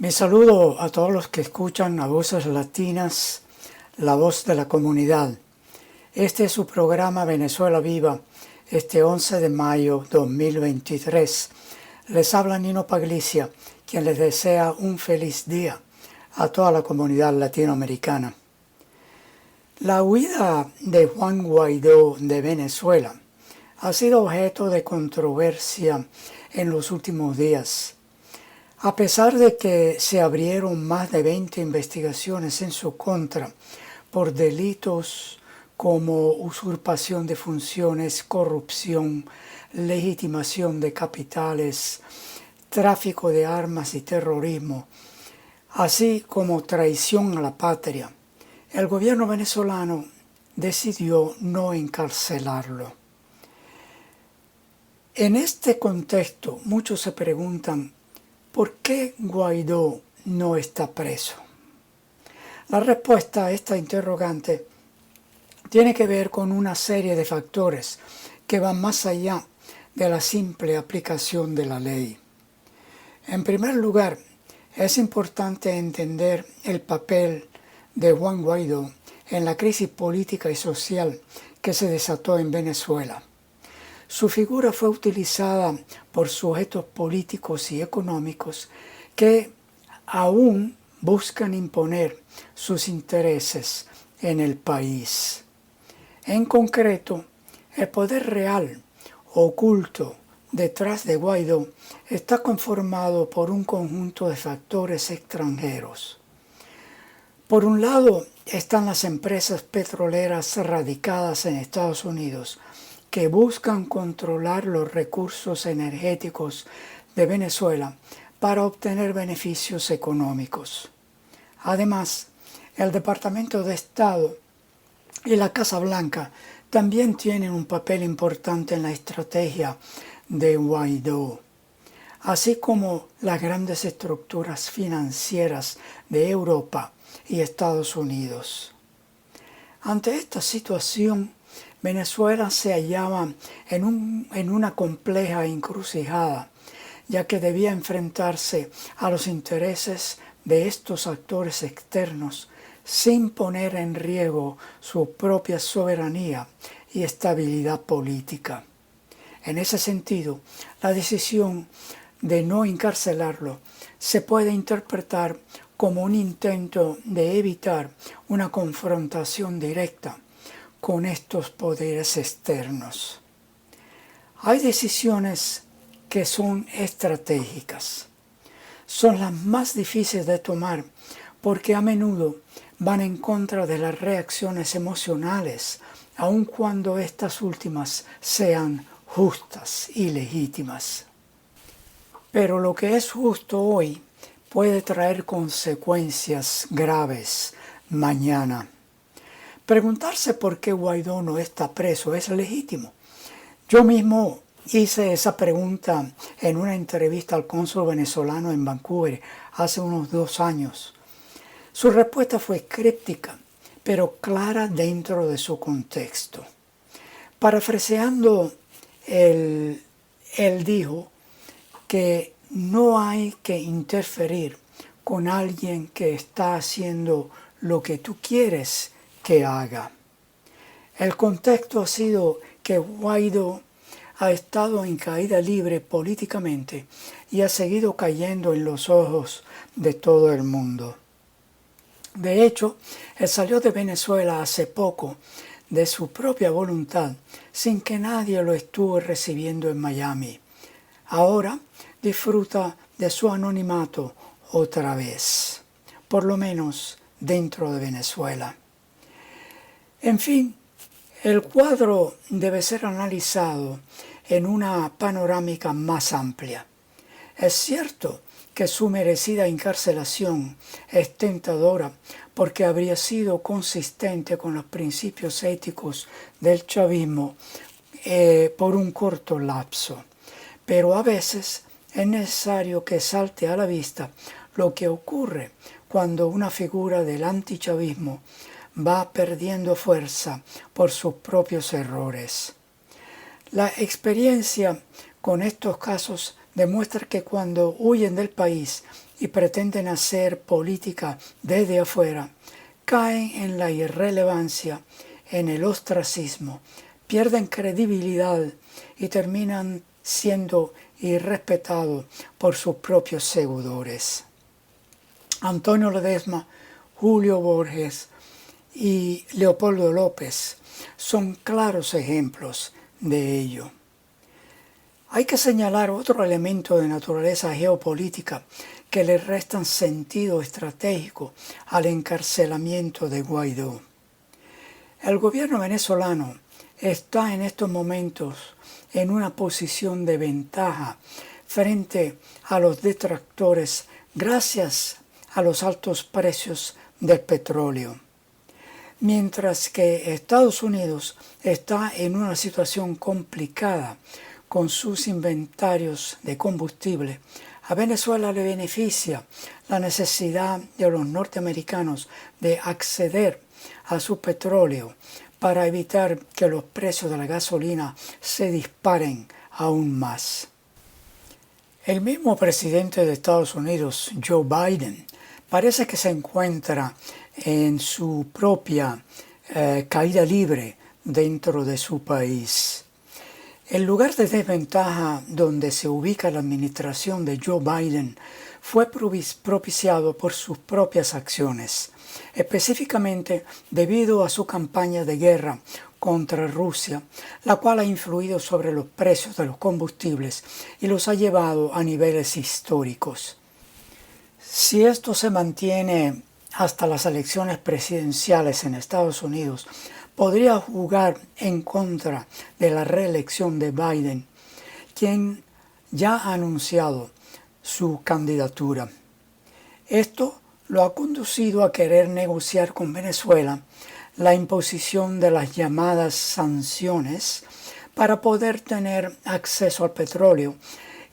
Mi saludo a todos los que escuchan a Voces Latinas, la voz de la comunidad. Este es su programa Venezuela Viva, este 11 de mayo 2023. Les habla Nino Paglicia, quien les desea un feliz día a toda la comunidad latinoamericana. La huida de Juan Guaidó de Venezuela ha sido objeto de controversia en los últimos días. A pesar de que se abrieron más de 20 investigaciones en su contra por delitos como usurpación de funciones, corrupción, legitimación de capitales, tráfico de armas y terrorismo, así como traición a la patria, el gobierno venezolano decidió no encarcelarlo. En este contexto, muchos se preguntan ¿por qué Guaidó no está preso? La respuesta a esta interrogante tiene que ver con una serie de factores que van más allá de la simple aplicación de la ley. En primer lugar, es importante entender el papel de Juan Guaidó en la crisis política y social que se desató en Venezuela. Su figura fue utilizada por sujetos políticos y económicos que aún buscan imponer sus intereses en el país. En concreto, el poder real oculto detrás de Guaidó está conformado por un conjunto de factores extranjeros. Por un lado están las empresas petroleras radicadas en Estados Unidos, que buscan controlar los recursos energéticos de Venezuela para obtener beneficios económicos. Además, el Departamento de Estado y la Casa Blanca también tienen un papel importante en la estrategia de Guaidó, así como las grandes estructuras financieras de Europa y Estados Unidos. Ante esta situación, Venezuela se hallaba en una compleja encrucijada, ya que debía enfrentarse a los intereses de estos actores externos sin poner en riesgo su propia soberanía y estabilidad política. En ese sentido, la decisión de no encarcelarlo se puede interpretar como un intento de evitar una confrontación directa con estos poderes externos. Hay decisiones que son estratégicas. Son las más difíciles de tomar porque a menudo van en contra de las reacciones emocionales, aun cuando estas últimas sean justas y legítimas. Pero lo que es justo hoy puede traer consecuencias graves mañana. Preguntarse por qué Guaidó no está preso es legítimo. Yo mismo hice esa pregunta en una entrevista al cónsul venezolano en Vancouver hace unos 2 años. Su respuesta fue críptica, pero clara dentro de su contexto. Parafraseando, él dijo que no hay que interferir con alguien que está haciendo lo que tú quieres que haga. El contexto ha sido que Guaidó ha estado en caída libre políticamente y ha seguido cayendo en los ojos de todo el mundo. De hecho, él salió de Venezuela hace poco de su propia voluntad, sin que nadie lo estuvo recibiendo en Miami. Ahora disfruta de su anonimato otra vez, por lo menos dentro de Venezuela. En fin, el cuadro debe ser analizado en una panorámica más amplia. Es cierto que su merecida encarcelación es tentadora porque habría sido consistente con los principios éticos del chavismo por un corto lapso. Pero a veces es necesario que salte a la vista lo que ocurre cuando una figura del antichavismo va perdiendo fuerza por sus propios errores. La experiencia con estos casos demuestra que cuando huyen del país y pretenden hacer política desde afuera, caen en la irrelevancia, en el ostracismo, pierden credibilidad y terminan siendo irrespetados por sus propios seguidores. Antonio Ledesma, Julio Borges y Leopoldo López son claros ejemplos de ello. Hay que señalar otro elemento de naturaleza geopolítica que le restan sentido estratégico al encarcelamiento de Guaidó. El gobierno venezolano está en estos momentos en una posición de ventaja frente a los detractores gracias a los altos precios del petróleo. Mientras que Estados Unidos está en una situación complicada con sus inventarios de combustible, a Venezuela le beneficia la necesidad de los norteamericanos de acceder a su petróleo para evitar que los precios de la gasolina se disparen aún más. El mismo presidente de Estados Unidos, Joe Biden, parece que se encuentra en su propia caída libre dentro de su país. El lugar de desventaja donde se ubica la administración de Joe Biden fue propiciado por sus propias acciones, específicamente debido a su campaña de guerra contra Rusia, la cual ha influido sobre los precios de los combustibles y los ha llevado a niveles históricos. Si esto se mantiene hasta las elecciones presidenciales en Estados Unidos, podría jugar en contra de la reelección de Biden, quien ya ha anunciado su candidatura. Esto lo ha conducido a querer negociar con Venezuela la imposición de las llamadas sanciones para poder tener acceso al petróleo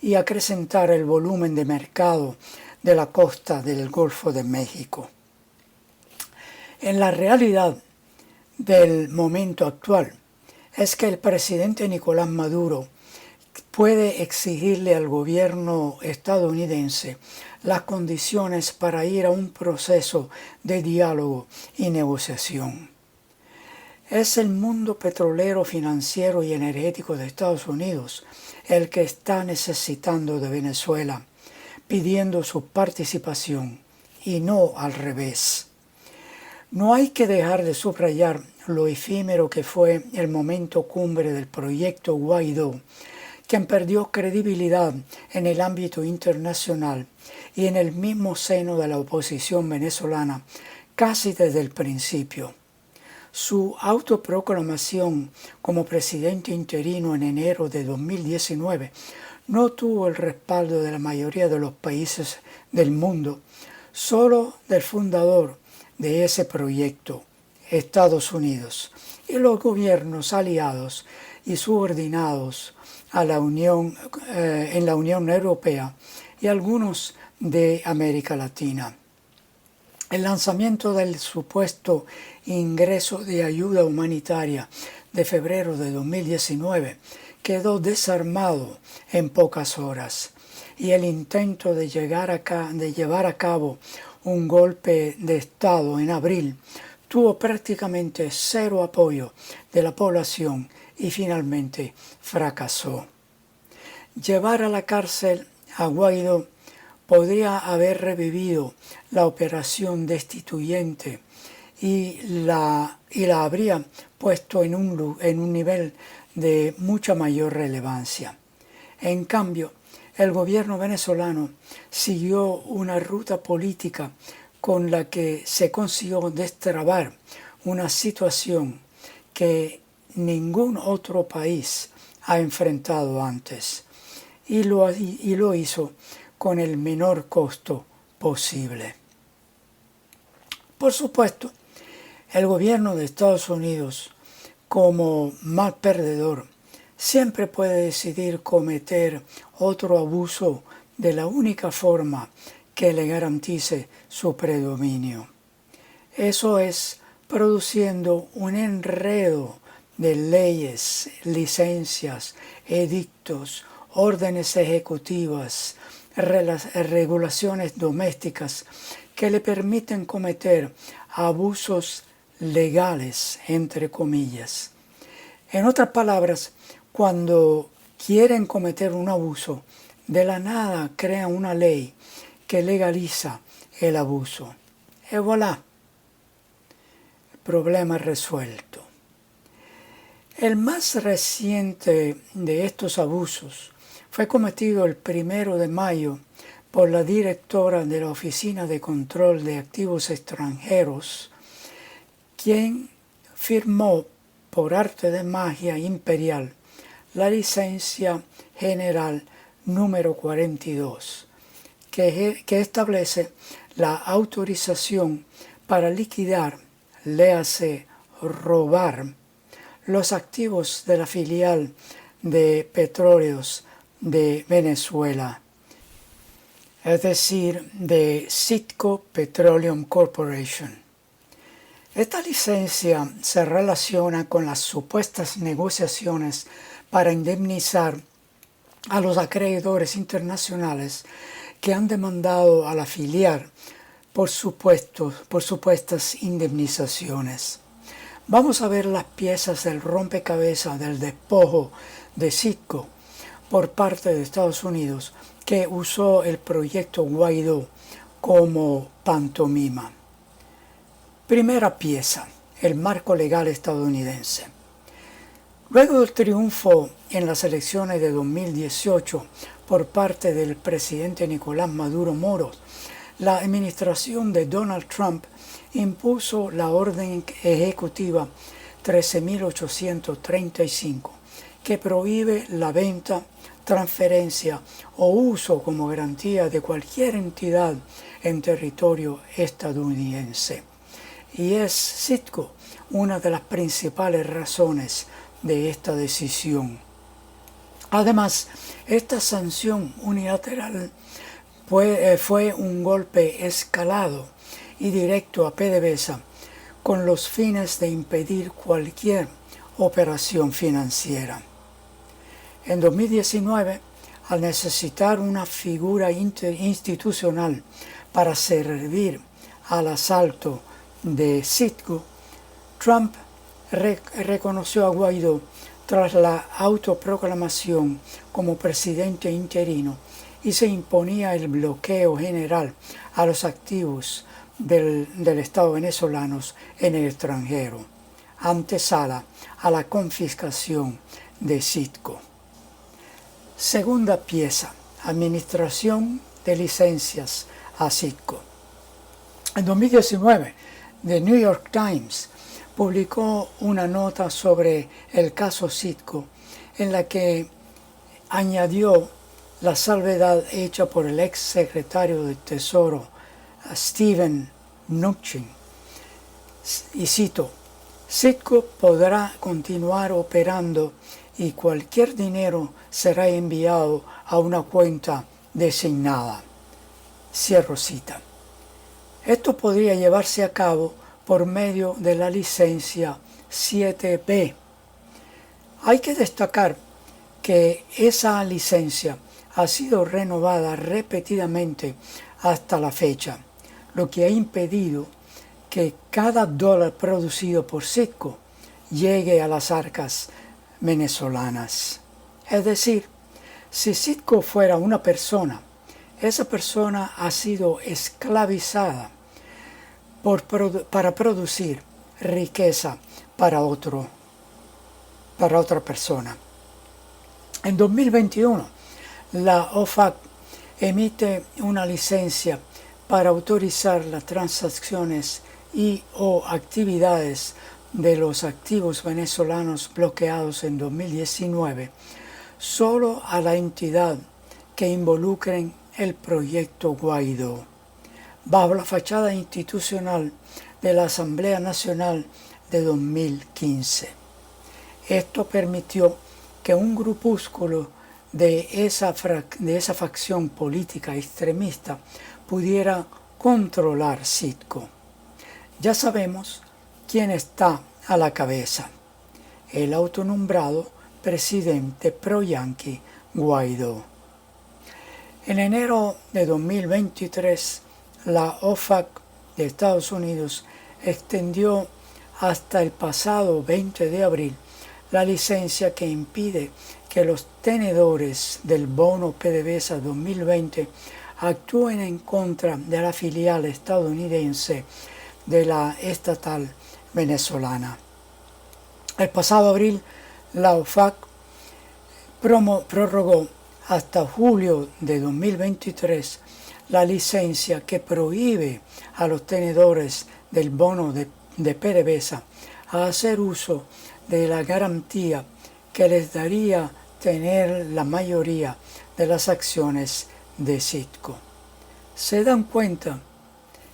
y acrecentar el volumen de mercado de la costa del Golfo de México. En la realidad del momento actual es que el presidente Nicolás Maduro puede exigirle al gobierno estadounidense las condiciones para ir a un proceso de diálogo y negociación. Es el mundo petrolero, financiero y energético de Estados Unidos el que está necesitando de Venezuela, pidiendo su participación y no al revés. No hay que dejar de subrayar lo efímero que fue el momento cumbre del proyecto Guaidó, quien perdió credibilidad en el ámbito internacional y en el mismo seno de la oposición venezolana casi desde el principio. Su autoproclamación como presidente interino en enero de 2019 no tuvo el respaldo de la mayoría de los países del mundo, solo del fundador de ese proyecto, Estados Unidos, y los gobiernos aliados y subordinados a la Unión, en la Unión Europea y algunos de América Latina. El lanzamiento del supuesto ingreso de ayuda humanitaria de febrero de 2019 quedó desarmado en pocas horas, y el intento de llevar a cabo un golpe de Estado en abril tuvo prácticamente cero apoyo de la población y finalmente fracasó. Llevar a la cárcel a Guaidó podría haber revivido la operación destituyente y la habría puesto en un nivel de mucha mayor relevancia. En cambio, el gobierno venezolano siguió una ruta política con la que se consiguió destrabar una situación que ningún otro país ha enfrentado antes, y lo hizo con el menor costo posible. Por supuesto, el gobierno de Estados Unidos, como mal perdedor, siempre puede decidir cometer otro abuso de la única forma que le garantice su predominio. Eso es produciendo un enredo de leyes, licencias, edictos, órdenes ejecutivas, regulaciones domésticas que le permiten cometer abusos legales, entre comillas. En otras palabras, cuando quieren cometer un abuso, de la nada crean una ley que legaliza el abuso. Y voilà, el problema resuelto. El más reciente de estos abusos fue cometido el 1 de mayo por la directora de la Oficina de Control de Activos Extranjeros, quien firmó por arte de magia imperial la licencia general número 42, que establece la autorización para liquidar, léase robar, los activos de la filial de petróleos de Venezuela, es decir, de Citgo Petroleum Corporation. Esta licencia se relaciona con las supuestas negociaciones para indemnizar a los acreedores internacionales que han demandado a la filial por supuestas indemnizaciones. Vamos a ver las piezas del rompecabezas del despojo de Citgo por parte de Estados Unidos, que usó el proyecto Guaidó como pantomima. Primera pieza, el marco legal estadounidense. Luego del triunfo en las elecciones de 2018 por parte del presidente Nicolás Maduro Moros, la administración de Donald Trump impuso la orden ejecutiva 13.835, que prohíbe la venta, transferencia o uso como garantía de cualquier entidad en territorio estadounidense. Y es Citgo una de las principales razones de esta decisión. Además, esta sanción unilateral fue un golpe escalado y directo a PDVSA con los fines de impedir cualquier operación financiera. En 2019, al necesitar una figura institucional para servir al asalto de Citgo, Trump reconoció a Guaidó tras la autoproclamación como presidente interino y se imponía el bloqueo general a los activos del Estado venezolano en el extranjero, antesala a la confiscación de Citgo. Segunda pieza, administración de licencias a Citgo. En 2019, The New York Times publicó una nota sobre el caso Citgo en la que añadió la salvedad hecha por el ex secretario del Tesoro Steven Mnuchin, y cito: Citgo podrá continuar operando y cualquier dinero será enviado a una cuenta designada. Cierro cita. Esto podría llevarse a cabo por medio de la licencia 7B. Hay que destacar que esa licencia ha sido renovada repetidamente hasta la fecha, lo que ha impedido que cada dólar producido por Citgo llegue a las arcas venezolanas. Es decir, si Citgo fuera una persona, esa persona ha sido esclavizada para producir riqueza para otra persona. En 2021, la OFAC emite una licencia para autorizar las transacciones y o actividades de los activos venezolanos bloqueados en 2019 solo a la entidad que involucren el proyecto Guaidó, bajo la fachada institucional de la Asamblea Nacional de 2015. Esto permitió que un grupúsculo de esa facción política extremista pudiera controlar Citgo. Ya sabemos quién está a la cabeza: el autonombrado presidente pro-yanqui Guaidó. En enero de 2023, la OFAC de Estados Unidos extendió hasta el pasado 20 de abril la licencia que impide que los tenedores del bono PDVSA 2020 actúen en contra de la filial estadounidense de la estatal venezolana. El pasado abril, la OFAC prorrogó hasta julio de 2023 la licencia que prohíbe a los tenedores del bono de PDVSA a hacer uso de la garantía que les daría tener la mayoría de las acciones de Citco. Se dan cuenta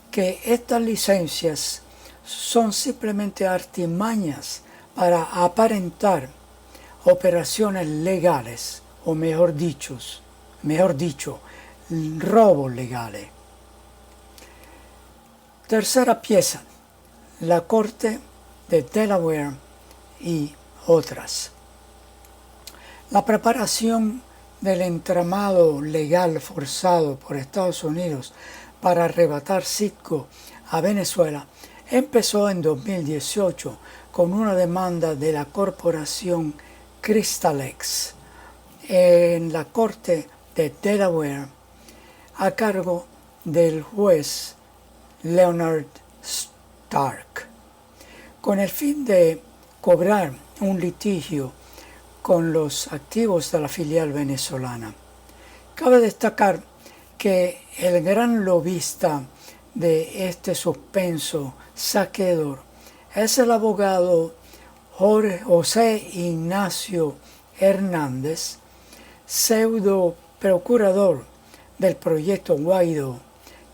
que estas licencias son simplemente artimañas para aparentar operaciones legales, o mejor dicho, robos legales. Tercera pieza, la Corte de Delaware y otras. La preparación del entramado legal forzado por Estados Unidos para arrebatar Citco a Venezuela empezó en 2018 con una demanda de la corporación Crystalex en la Corte de Delaware a cargo del juez Leonard Stark, con el fin de cobrar un litigio con los activos de la filial venezolana. Cabe destacar que el gran lobista de este suspenso saqueador es el abogado José Ignacio Hernández, pseudo procurador del proyecto Guaidó,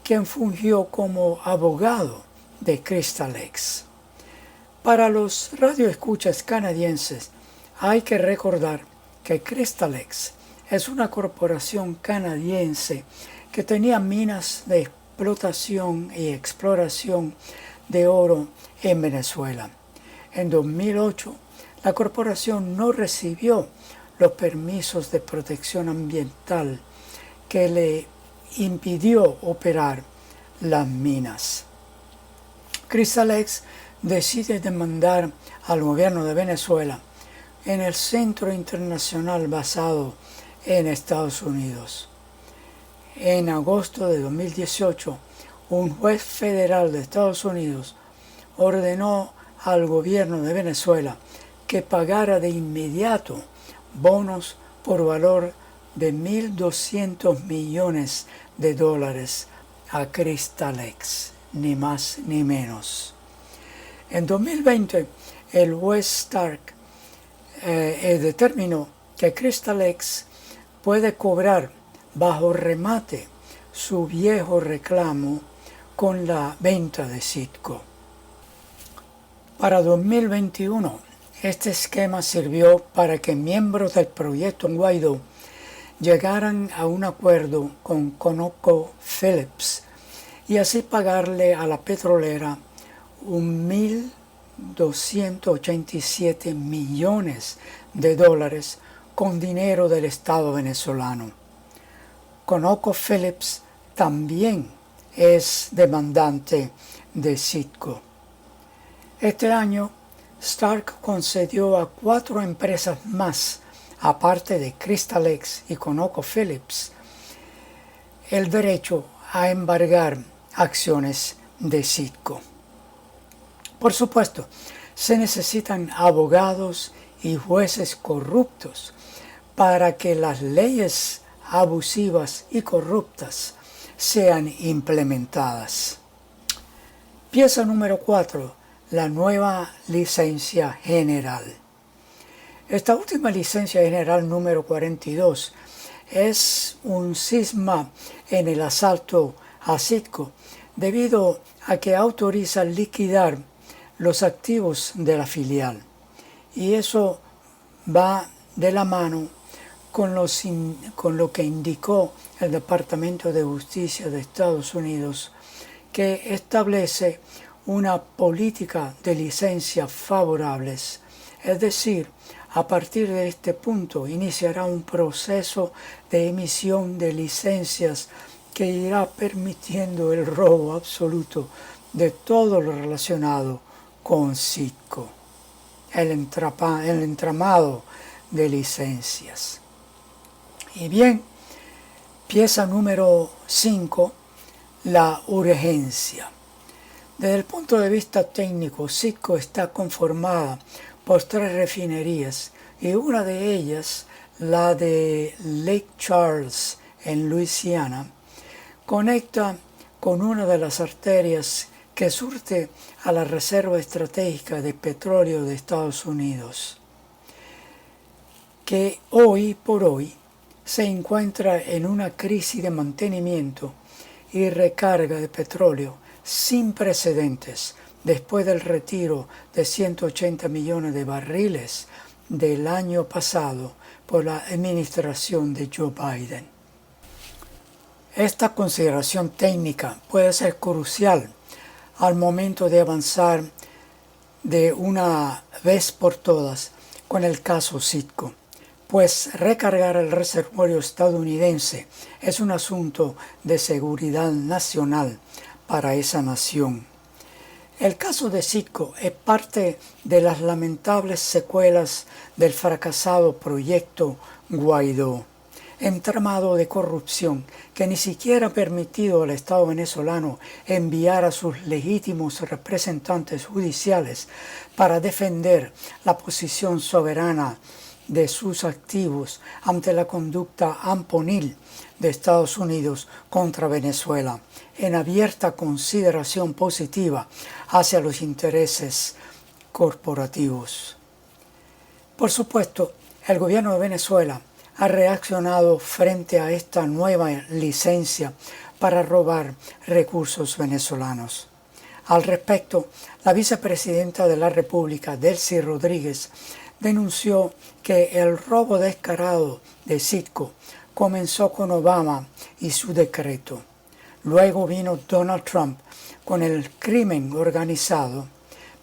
quien fungió como abogado de Crystalex. Para los radioescuchas canadienses, hay que recordar que Crystalex es una corporación canadiense que tenía minas de explotación y exploración de oro en Venezuela. En 2008, la corporación no recibió los permisos de protección ambiental que le impidió operar las minas. Crystalex decide demandar al gobierno de Venezuela en el centro internacional basado en Estados Unidos. En agosto de 2018, un juez federal de Estados Unidos ordenó al gobierno de Venezuela que pagara de inmediato bonos por valor de $1.200 millones a Crystalex, ni más ni menos. En 2020, el juez Stark determinó que Crystalex puede cobrar bajo remate su viejo reclamo con la venta de Citco. Para 2021, este esquema sirvió para que miembros del proyecto Guaidó llegaran a un acuerdo con ConocoPhillips y así pagarle a la petrolera $1.287 millones con dinero del Estado venezolano. ConocoPhillips también es demandante de Citco. Este año, Stark concedió a 4 empresas más, aparte de Crystalex y ConocoPhillips, el derecho a embargar acciones de Citco. Por supuesto, se necesitan abogados y jueces corruptos para que las leyes abusivas y corruptas sean implementadas. Pieza número 4. La nueva licencia general. Esta última licencia general número 42 es un cisma en el asalto a Citco debido a que autoriza liquidar los activos de la filial, y eso va de la mano con lo que indicó el Departamento de Justicia de Estados Unidos, que establece una política de licencias favorables, es decir, A partir de este punto iniciará un proceso de emisión de licencias que irá permitiendo el robo absoluto de todo lo relacionado con Citgo, el entramado de licencias. Y bien, pieza número 5, la urgencia. Desde el punto de vista técnico, Citgo está conformada por 3 refinerías y una de ellas, la de Lake Charles en Luisiana, conecta con una de las arterias que surte a la Reserva Estratégica de Petróleo de Estados Unidos, que hoy por hoy se encuentra en una crisis de mantenimiento y recarga de petróleo sin precedentes después del retiro de 180 millones de barriles del año pasado por la administración de Joe Biden. Esta consideración técnica puede ser crucial al momento de avanzar de una vez por todas con el caso Citgo, pues recargar el reservorio estadounidense es un asunto de seguridad nacional para esa nación. El caso de Citgo es parte de las lamentables secuelas del fracasado proyecto Guaidó, entramado de corrupción que ni siquiera ha permitido al Estado venezolano enviar a sus legítimos representantes judiciales para defender la posición soberana de sus activos ante la conducta amponil de Estados Unidos contra Venezuela, en abierta consideración positiva hacia los intereses corporativos. Por supuesto, el gobierno de Venezuela ha reaccionado frente a esta nueva licencia para robar recursos venezolanos. Al respecto, la vicepresidenta de la República, Delcy Rodríguez, denunció que el robo descarado de Citgo comenzó con Obama y su decreto. Luego vino Donald Trump con el crimen organizado,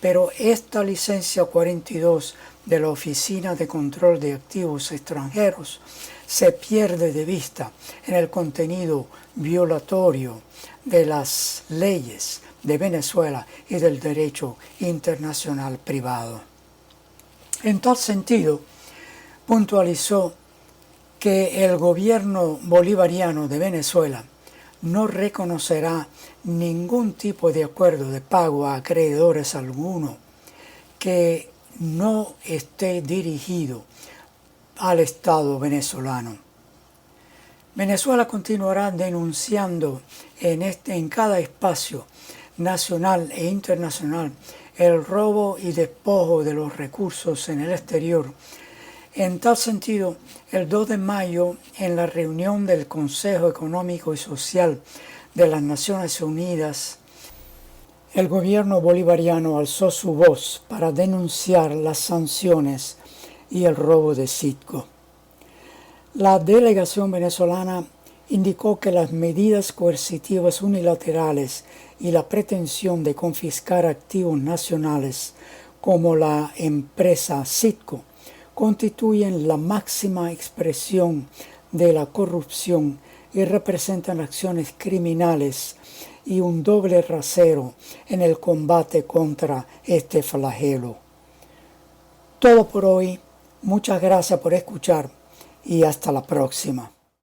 pero esta licencia 42 de la Oficina de Control de Activos Extranjeros se pierde de vista en el contenido violatorio de las leyes de Venezuela y del derecho internacional privado. En tal sentido, puntualizó que el gobierno bolivariano de Venezuela no reconocerá ningún tipo de acuerdo de pago a acreedores alguno que no esté dirigido al Estado venezolano. Venezuela continuará denunciando en cada espacio nacional e internacional el robo y despojo de los recursos en el exterior. En tal sentido, el 2 de mayo, en la reunión del Consejo Económico y Social de las Naciones Unidas, el gobierno bolivariano alzó su voz para denunciar las sanciones y el robo de Citgo. La delegación venezolana indicó que las medidas coercitivas unilaterales y la pretensión de confiscar activos nacionales como la empresa Citgo constituyen la máxima expresión de la corrupción y representan acciones criminales y un doble rasero en el combate contra este flagelo. Todo por hoy. Muchas gracias por escuchar y hasta la próxima.